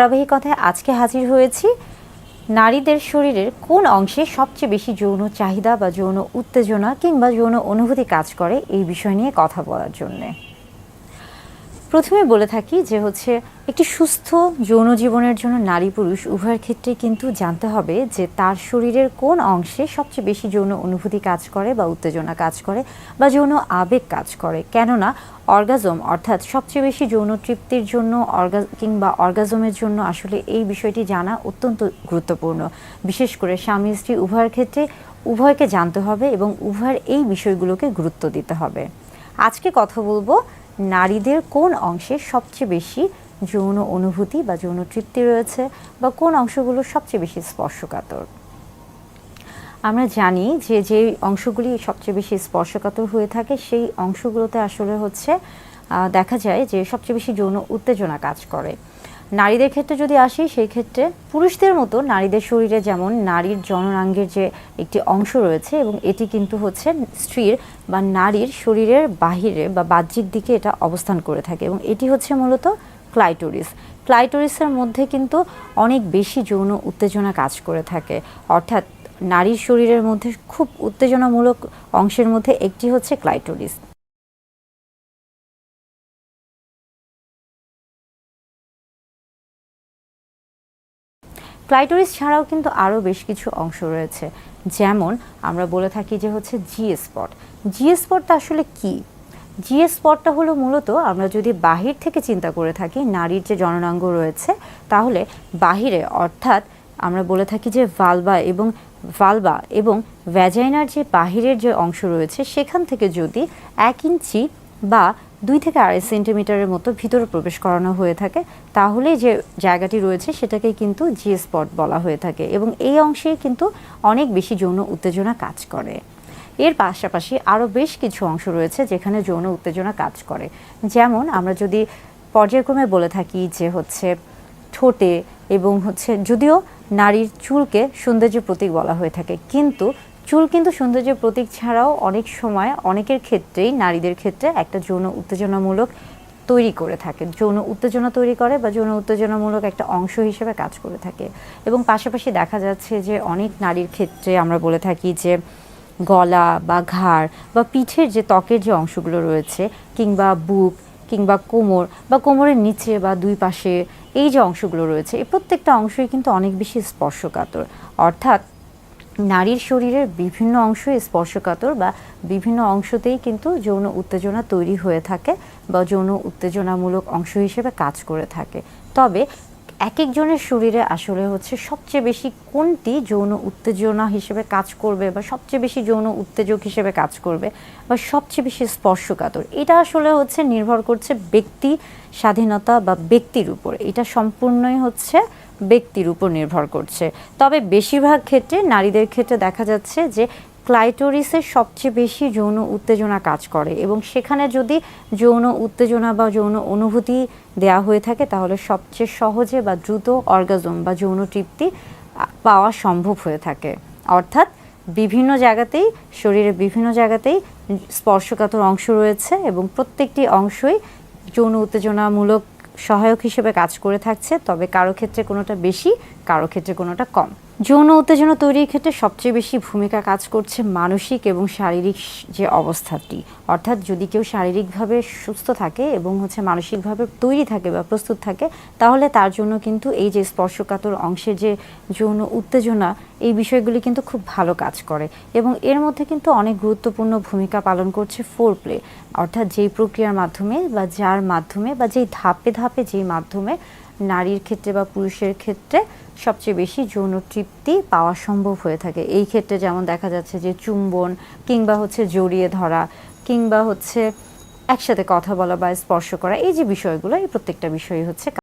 ধারাবাহিকতায় আজকে হাজির হয়েছি নারীদের শরীরের কোন অংশে সবচেয়ে বেশি যৌন চাহিদা বা যৌন উত্তেজনা কিংবা যৌন অনুভূতি কাজ করে এই বিষয় নিয়ে কথা বলার জন্যে। প্রথমে বলে থাকি যে একটি সুস্থ যৌন জীবনের জন্য নারী পুরুষ উভয়ের ক্ষেত্রে কিন্তু জানতে হবে যে তার শরীরের কোন অংশে সবচেয়ে বেশি যৌন অনুভূতি কাজ করে বা উত্তেজনা কাজ করে বা যৌন আবেগ কাজ করে। কেননা অর্গাজম অর্থাৎ সবচেয়ে বেশি যৌন তৃপ্তির জন্য কিংবা অর্গাজমের জন্য আসলে এই বিষয়টি জানা অত্যন্ত গুরুত্বপূর্ণ। বিশেষ করে স্বামী স্ত্রী উভয়ের ক্ষেত্রে উভয়কে জানতে হবে এবং উভয়ের এই বিষয়গুলোকে গুরুত্ব দিতে হবে। আজকে কথা বলবো নারীদের কোন অংশে সবচেয়ে বেশি যৌন অনুভূতি বা যৌন তৃপ্তি রয়েছে বা কোন অংশগুলো সবচেয়ে বেশি স্পর্শকাতর। আমরা জানি যে যে অংশগুলি সবচেয়ে বেশি স্পর্শকাতর হয়ে থাকে সেই অংশগুলোতে আসলে দেখা যায় যে সবচেয়ে বেশি যৌন উত্তেজনা কাজ করে। নারীদের ক্ষেত্রে যদি আসি সেই ক্ষেত্রে পুরুষদের মতো নারীদের শরীরে যেমন নারীর জননাঙ্গের যে একটি অংশ রয়েছে এবং এটি কিন্তু স্ত্রীর বা নারীর শরীরের বাহিরে বা বাহ্যিক দিকে এটা অবস্থান করে থাকে এবং এটি মূলত ক্লাইটোরিস। ক্লাইটোরিসের মধ্যে কিন্তু অনেক বেশি যৌন উত্তেজনা কাজ করে থাকে, অর্থাৎ নারীর শরীরের মধ্যে খুব উত্তেজনামূলক অংশের মধ্যে একটি ক্লাইটোরিস। ক্লাইটোরিস ছাড়াও কিন্তু আরও বেশ কিছু অংশ রয়েছে, যেমন আমরা বলে থাকি যে জি স্পট। জি স্পটটা আসলে কি? জি স্পটটা হলো মূলত আমরা যদি বাহির থেকে চিন্তা করে থাকি নারীর যে জননাঙ্গ রয়েছে তাহলে বাহিরে অর্থাৎ আমরা বলে থাকি যে ভালভা এবং ভ্যাজাইনার যে বাহিরের যে অংশ রয়েছে সেখান থেকে যদি 1 ইঞ্চি বা 2 থেকে 2.5 সেন্টিমিটারের মতো ভিতরে প্রবেশ করানো হয়ে থাকে তাহলে যে জায়গাটি রয়েছে সেটাকে কিন্তু জি স্পট বলা হয়ে থাকে এবং এই অংশে কিন্তু অনেক বেশি যৌন উত্তেজনা কাজ করে। এর পাশাপাশি আরও বেশ কিছু অংশ রয়েছে যেখানে যৌন উত্তেজনা কাজ করে, যেমন আমরা যদি পর্যায়ক্রমে বলে থাকি যে ঠোঁটে এবং যদিও নারীর চুলকে সৌন্দর্যের প্রতীক বলা হয়ে থাকে, কিন্তু চুল কিন্তু সৌন্দর্যের প্রতীক ছাড়াও অনেক সময় অনেকের ক্ষেত্রেই নারীদের ক্ষেত্রে একটা যৌন উত্তেজনামূলক তৈরি করে থাকে, যৌন উত্তেজনা তৈরি করে বা যৌন উত্তেজনামূলক একটা অংশ হিসেবে কাজ করে থাকে। এবং পাশাপাশি দেখা যাচ্ছে যে অনেক নারীর ক্ষেত্রে আমরা বলে থাকি যে গলা বা ঘাড় বা পিঠের যে ত্বকের যে অংশগুলো রয়েছে কিংবা বুক কিংবা কোমর বা কোমরের নিচে বা দুই পাশে এই যে অংশগুলো রয়েছে এই প্রত্যেকটা অংশই কিন্তু অনেক বেশি স্পর্শকাতর, অর্থাৎ নারীর শরীরের বিভিন্ন অংশই স্পর্শকাতর বা বিভিন্ন অংশতেই কিন্তু যৌন উত্তেজনা তৈরি হয়ে থাকে বা যৌন উত্তেজনামূলক অংশ হিসেবে কাজ করে থাকে। তবে এক একজনের শরীরে আসলে সবচেয়ে বেশি কোনটি যৌন উত্তেজনা হিসেবে কাজ করবে বা সবচেয়ে বেশি যৌন উত্তেজক হিসেবে কাজ করবে বা সবচেয়ে বেশি স্পর্শকাতর, এটা আসলে নির্ভর করছে ব্যক্তি স্বাধীনতা বা ব্যক্তির উপর। এটা সম্পূর্ণই ব্যক্তির উপর নির্ভর করছে। তবে বেশিরভাগ ক্ষেত্রে নারীদের ক্ষেত্রে দেখা যাচ্ছে যে ক্লাইটোরিসের সবচেয়ে বেশি যৌন উত্তেজনা কাজ করে এবং সেখানে যদি যৌন উত্তেজনা বা যৌন অনুভূতি দেয়া হয়ে থাকে তাহলে সবচেয়ে সহজে বা দ্রুত অর্গাজম বা যৌন তৃপ্তি পাওয়া সম্ভব হয়ে থাকে। অর্থাৎ বিভিন্ন জায়গাতেই শরীরের বিভিন্ন জায়গাতেই স্পর্শকাতর অংশ রয়েছে এবং প্রত্যেকটি অংশই যৌন উত্তেজনামূলক সহায়ক হিসেবে কাজ করে থাকছে, তবে কারো ক্ষেত্রে কোনোটা বেশি কারো ক্ষেত্রে কোনোটা কম। যৌন উত্তেজনা তৈরির ক্ষেত্রে সবচেয়ে বেশি ভূমিকা কাজ করছে মানসিক এবং শারীরিক যে অবস্থাটি, অর্থাৎ যদি কেউ শারীরিকভাবে সুস্থ থাকে এবং মানসিকভাবে তৈরি থাকে বা প্রস্তুত থাকে তাহলে তার জন্য কিন্তু এই যে স্পর্শকাতর অংশের যে যৌন উত্তেজনা এই বিষয়গুলি কিন্তু খুব ভালো কাজ করে এবং এর মধ্যে কিন্তু অনেক গুরুত্বপূর্ণ ভূমিকা পালন করছে ফোরপ্লে, অর্থাৎ যেই প্রক্রিয়ার মাধ্যমে বা যার মাধ্যমে বা যেই ধাপে ধাপে যেই মাধ্যমে নারীর ক্ষেত্রে বা পুরুষের ক্ষেত্রে সবচেয়ে বেশি যৌন তৃপ্তি পাওয়া সম্ভব হয়ে থাকে। এই ক্ষেত্রে যেমন দেখা যাচ্ছে যে চুম্বন কিংবা জড়িয়ে ধরা কিংবা একসাথে কথা বলা বা স্পর্শ করা, এই যে বিষয়গুলো এই প্রত্যেকটা বিষয়ই